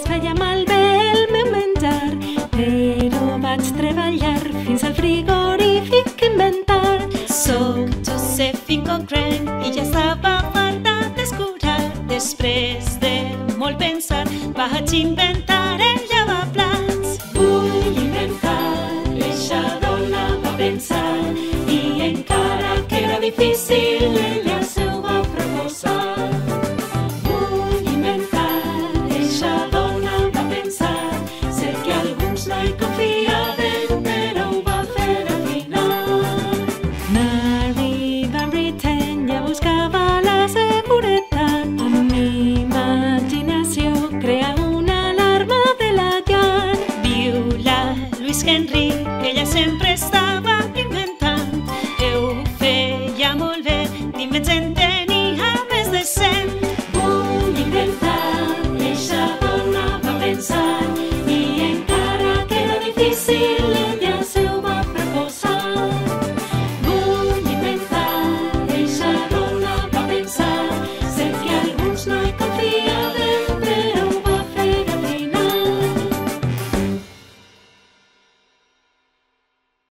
es feia malbé el meu menjar, però vaig treballar fins al frigorífic inventar. Soc Josephine Cochrane i ja estava farta d'escurar. Després de molt pensar vaig inventar el lavaplats. Vull inventar, eixa dona va pensar, i encara que era difícil, ella s'ho va proposar. Vull inventar, eixa dona va pensar, sé que alguns no hi confiaven, però ho va fer al final. Mary Van Britten ja buscava la seguretat, amb imaginació crea una alarma de la llar. Viu-la Louis Henry, ella sempre estava inventant. Ho feia molt bé, d'invents